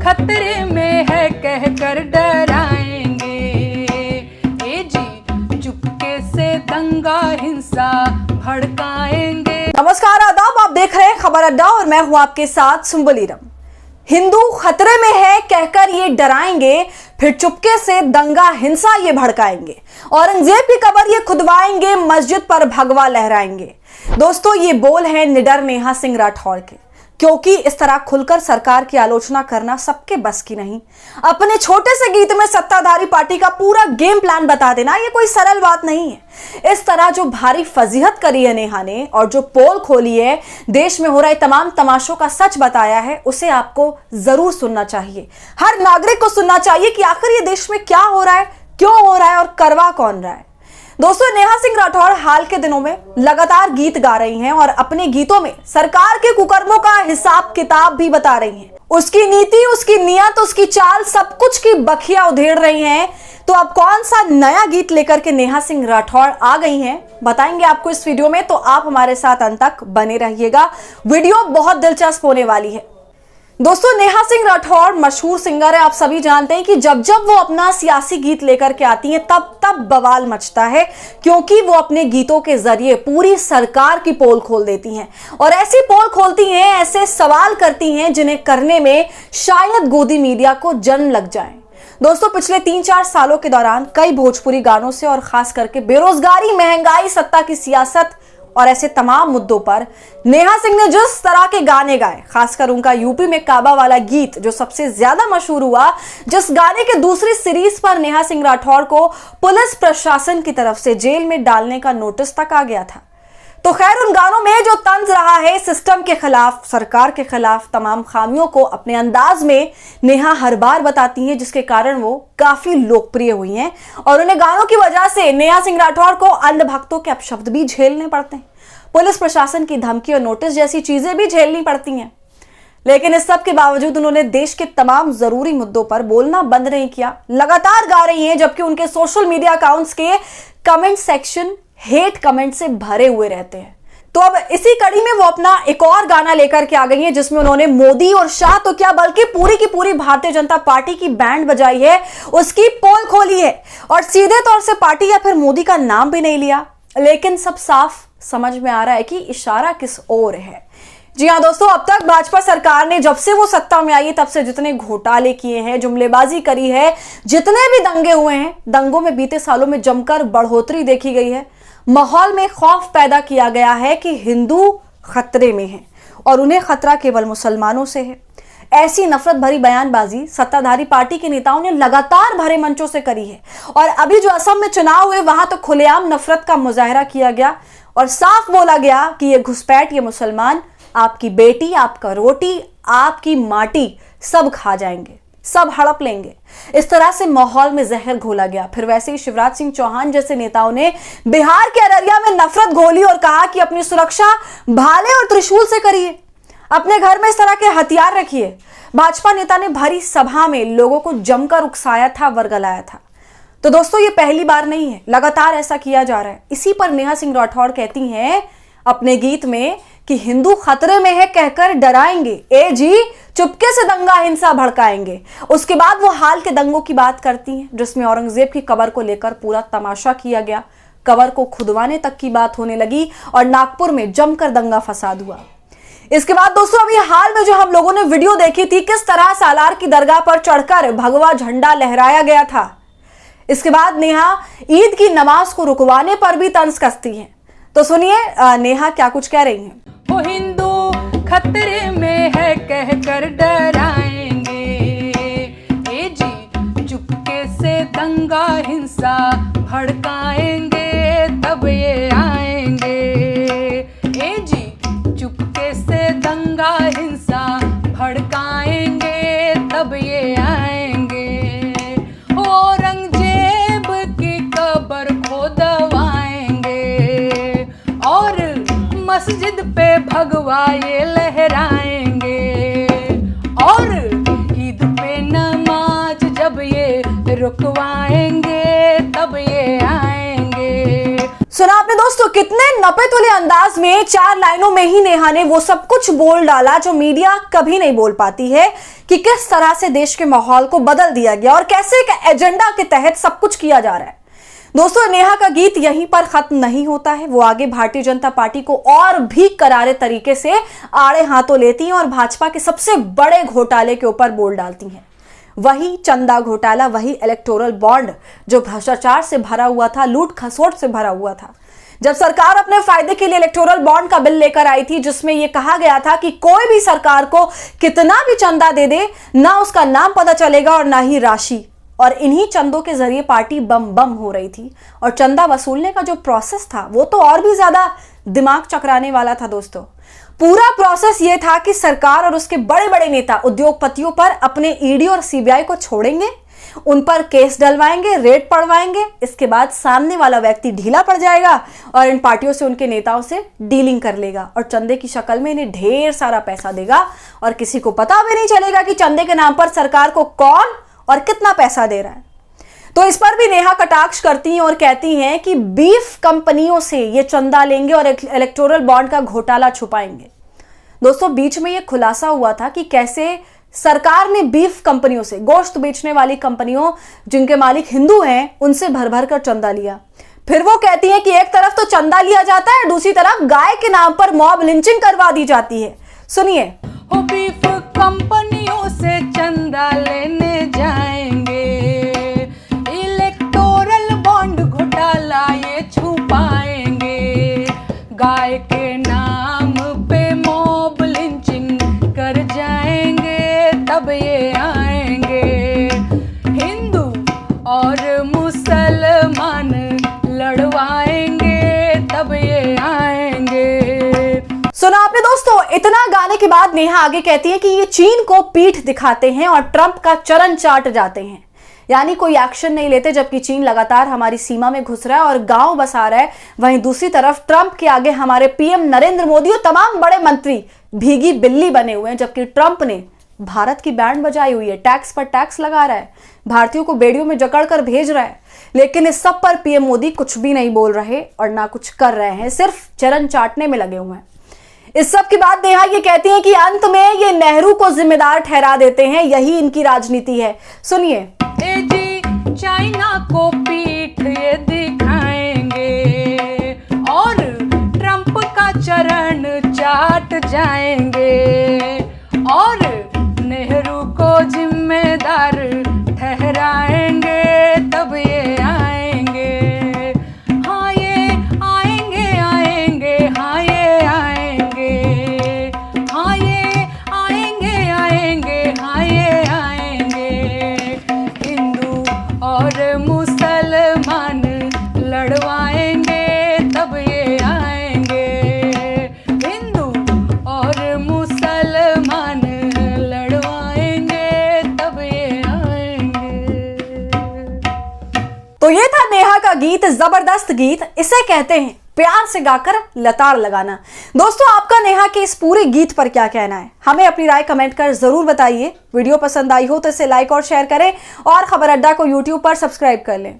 खतरे में है कहकर डराएंगे। ए जी चुपके से दंगा हिंसा भड़काएंगे। नमस्कार, आदाब, आप देख रहे हैं खबर अड्डा और मैं हूं आपके साथ सुंबलीरम। हिंदू खतरे में है कहकर ये डराएंगे, फिर चुपके से दंगा हिंसा ये भड़काएंगे। औरंगजेब की कबर ये खुदवाएंगे, मस्जिद पर भगवा लहराएंगे। दोस्तों, ये बोल है निडर नेहा सिंह राठौर के, क्योंकि इस तरह खुलकर सरकार की आलोचना करना सबके बस की नहीं। अपने छोटे से गीत में सत्ताधारी पार्टी का पूरा गेम प्लान बता देना ये कोई सरल बात नहीं है। इस तरह जो भारी फजीहत करी है नेहा ने और जो पोल खोली है, देश में हो रहे तमाम तमाशों का सच बताया है, उसे आपको जरूर सुनना चाहिए। हर नागरिक को सुनना चाहिए कि आखिर ये देश में क्या हो रहा है, क्यों हो रहा है और करवा कौन रहा है। दोस्तों, नेहा सिंह राठौर हाल के दिनों में लगातार गीत गा रही हैं और अपने गीतों में सरकार के कुकर्मों का हिसाब किताब भी बता रही हैं। उसकी नीति, उसकी नियत, उसकी चाल, सब कुछ की बखिया उधेड़ रही हैं। तो अब कौन सा नया गीत लेकर के नेहा सिंह राठौर आ गई हैं, बताएंगे आपको इस वीडियो में, तो आप हमारे साथ अंत तक बने रहिएगा। वीडियो बहुत दिलचस्प होने वाली है। दोस्तों, नेहा सिंह राठौर मशहूर सिंगर है। आप सभी जानते हैं कि जब जब वो अपना सियासी गीत लेकर के आती हैं तब तब बवाल मचता है, क्योंकि वो अपने गीतों के जरिए पूरी सरकार की पोल खोल देती हैं और ऐसी पोल खोलती हैं, ऐसे सवाल करती हैं जिन्हें करने में शायद गोदी मीडिया को जन्म लग जाए। दोस्तों, पिछले 3-4 सालों के दौरान कई भोजपुरी गानों से और खास करके बेरोजगारी, महंगाई, सत्ता की सियासत और ऐसे तमाम मुद्दों पर नेहा सिंह ने जिस तरह के गाने गाए, खासकर उनका यूपी में काबा वाला गीत जो सबसे ज्यादा मशहूर हुआ, जिस गाने के दूसरी सीरीज पर नेहा सिंह राठौर को पुलिस प्रशासन की तरफ से जेल में डालने का नोटिस तक आ गया था। तो खैर, उन गानों में जो तंज रहा है सिस्टम के खिलाफ, सरकार के खिलाफ, तमाम खामियों को अपने अंदाज में नेहा हर बार बताती हैं, जिसके कारण वो काफी लोकप्रिय हुई हैं और उन्हें गानों की वजह से नेहा सिंह राठौर को अंधभक्तों के अपशब्द भी झेलने पड़ते हैं, पुलिस प्रशासन की धमकी और नोटिस जैसी चीजें भी झेलनी पड़ती हैं। लेकिन इस सब के बावजूद उन्होंने देश के तमाम जरूरी मुद्दों पर बोलना बंद नहीं किया, लगातार गा रही हैं, जबकि उनके सोशल मीडिया अकाउंट्स के कमेंट सेक्शन हेट कमेंट से भरे हुए रहते हैं। तो अब इसी कड़ी में वो अपना एक और गाना लेकर के आ गई हैं, जिसमें उन्होंने मोदी और शाह तो क्या बल्कि पूरी की पूरी भारतीय जनता पार्टी की बैंड बजाई है, उसकी पोल खोली है और सीधे तौर से पार्टी या फिर मोदी का नाम भी नहीं लिया। लेकिन सब साफ समझ में आ रहा है कि इशारा किस ओर है। जी हाँ दोस्तों, अब तक भाजपा सरकार ने जब से वो सत्ता में आई है तब से जितने घोटाले किए हैं, जुमलेबाजी करी है, जितने भी दंगे हुए हैं, दंगों में बीते सालों में जमकर बढ़ोतरी देखी गई है। माहौल में खौफ पैदा किया गया है कि हिंदू खतरे में हैं और उन्हें खतरा केवल मुसलमानों से है। ऐसी नफरत भरी बयानबाजी सत्ताधारी पार्टी के नेताओं ने लगातार भरे मंचों से करी है और अभी जो असम में चुनाव हुए वहां तो खुलेआम नफरत का मुजाहरा किया गया और साफ बोला गया कि ये घुसपैठ, ये मुसलमान आपकी बेटी, आपका रोटी, आपकी माटी सब खा जाएंगे, सब हड़प लेंगे। इस तरह से माहौल में जहर घोला गया। फिर वैसे ही शिवराज सिंह चौहान जैसे नेताओं ने बिहार के अररिया में नफरत घोली और कहा कि अपनी सुरक्षा भाले और त्रिशूल से करिए, अपने घर में इस तरह के हथियार रखिए। भाजपा नेता ने भरी सभा में लोगों को जमकर उकसाया था, वर्गलाया था। तो दोस्तों, ये पहली बार नहीं है, लगातार ऐसा किया जा रहा है। इसी पर नेहा सिंह राठौर कहती हैं अपने गीत में कि हिंदू खतरे में है कहकर डराएंगे, ए जी चुपके से दंगा हिंसा भड़काएंगे। उसके बाद वो हाल के दंगों की बात करती हैं, जिसमें औरंगजेब की कबर को लेकर पूरा तमाशा किया गया, कबर को खुदवाने तक की बात होने लगी और नागपुर में जमकर दंगा फसाद हुआ। इसके बाद दोस्तों, अभी हाल में जो हम लोगों ने वीडियो देखी थी, किस तरह सालार की दरगाह पर चढ़कर भगवा झंडा लहराया गया था। इसके बाद नेहा ईद की नमाज को रुकवाने पर भी तंज कसती हैं। तो सुनिए नेहा क्या कुछ कह रही हैं। वो हिंदू खतरे में है कहकर डराएंगे, ए जी चुपके से दंगा हिंसा भड़काएंगे, तब ये आएंगे। ए जी चुपके से दंगा हिंसा भड़काएंगे, तब ये आएंगे। औरंगजेब की कब्र खुदवाएंगे और मस्जिद पे भगवा ये लहराएंगे और ईद पे नमाज जब ये रुकवाएंगे, तब ये आएंगे। सुना आपने दोस्तों, कितने नपे-तुले अंदाज में 4 लाइनों में ही नेहा ने वो सब कुछ बोल डाला जो मीडिया कभी नहीं बोल पाती है, कि किस तरह से देश के माहौल को बदल दिया गया और कैसे एक एजेंडा के तहत सब कुछ किया जा रहा है। दोस्तों, नेहा का गीत यहीं पर खत्म नहीं होता है। वो आगे भारतीय जनता पार्टी को और भी करारे तरीके से आड़े हाथों लेती हैं और भाजपा के सबसे बड़े घोटाले के ऊपर बोल डालती हैं। वही चंदा घोटाला, वही इलेक्टोरल बॉन्ड जो भ्रष्टाचार से भरा हुआ था, लूट खसोट से भरा हुआ था। जब सरकार अपने फायदे के लिए इलेक्टोरल बॉन्ड का बिल लेकर आई थी, जिसमें यह कहा गया था कि कोई भी सरकार को कितना भी चंदा दे दे, ना उसका नाम पता चलेगा और ना ही राशि, और इन्हीं चंदों के जरिए पार्टी बम बम हो रही थी। और चंदा वसूलने का जो प्रोसेस था वो तो और भी ज्यादा दिमाग चकराने वाला था। दोस्तों, पूरा प्रोसेस ये था कि सरकार और उसके बड़े बड़े नेता उद्योगपतियों पर अपने ईडी और सीबीआई को छोड़ेंगे, उन पर केस डलवाएंगे, रेड पड़वाएंगे। इसके बाद सामने वाला व्यक्ति ढीला पड़ जाएगा और इन पार्टियों से, उनके नेताओं से डीलिंग कर लेगा और चंदे की शक्ल में इन्हें ढेर सारा पैसा देगा और किसी को पता भी नहीं चलेगा कि चंदे के नाम पर सरकार को कौन और कितना पैसा दे रहा है। तो इस पर भी नेहा कटाक्ष करती हैं और कहती हैं कि बीफ कंपनियों से ये चंदा लेंगे और इलेक्टोरल बॉन्ड का घोटाला छुपाएंगे। दोस्तों, बीच में ये खुलासा हुआ था कि कैसे सरकार ने बीफ कंपनियों से, गोश्त बेचने वाली कंपनियों जिनके मालिक हिंदू हैं, उनसे भर भर कर चंदा लिया। फिर वो कहती हैं कि एक तरफ तो चंदा लिया जाता है, दूसरी तरफ गाय के नाम पर मॉब लिंचिंग करवा दी जाती है। सुनिए। हो बीफ कंपनियों से चंदा लेने जाएंगे, इलेक्टोरल बॉन्ड घोटाला ये छुपाएंगे, गाय के नाम पे मॉब लिंचिंग कर जाएंगे, तब ये आएंगे, हिंदू और मुसलमान लड़वाएंगे, तब ये आएंगे। सुना आपने दोस्तों। इतना गाने के बाद नेहा आगे कहती है कि ये चीन को पीठ दिखाते हैं और ट्रंप का चरण चाट जाते हैं, यानी कोई एक्शन नहीं लेते, जबकि चीन लगातार हमारी सीमा में घुस रहा है और गांव बसा रहा है। वहीं दूसरी तरफ ट्रंप के आगे हमारे पीएम नरेंद्र मोदी और तमाम बड़े मंत्री भीगी बिल्ली बने हुए हैं, जबकि ट्रंप ने भारत की बैंड बजाई हुई है, टैक्स पर टैक्स लगा रहा है, भारतीयों को बेड़ियों में जकड़ कर भेज रहा है। लेकिन इस सब पर पीएम मोदी कुछ भी नहीं बोल रहे और ना कुछ कर रहे हैं, सिर्फ चरण चाटने में लगे हुए हैं। इस सब के बाद नेहा ये कहती हैं कि अंत में ये नेहरू को जिम्मेदार ठहरा देते हैं, यही इनकी राजनीति है। सुनिए। जी चाइना को पीठ ये दिखाएंगे और ट्रंप का चरण चाट जाएंगे और नेहरू को जिम्मेदार ठहराएंगे, तब ये आएंगे। हाँ ये आएंगे, आएंगे, हाँ ये आएंगे, हाँ ये आएंगे, आएंगे, हाँ ये आएंगे, हिंदू और मुसलमान लड़वाएंगे, तब ये आएंगे, हिंदू और मुसलमान लड़वाएंगे, तब ये आएंगे। तो ये था नेहा का गीत, जबरदस्त गीत। इसे कहते हैं प्यार से गाकर लताड़ लगाना। दोस्तों, आपका नेहा के इस पूरे गीत पर क्या कहना है? हमें अपनी राय कमेंट कर जरूर बताइए। वीडियो पसंद आई हो तो इसे लाइक और शेयर करें और खबर अड्डा को यूट्यूब पर सब्सक्राइब कर लें।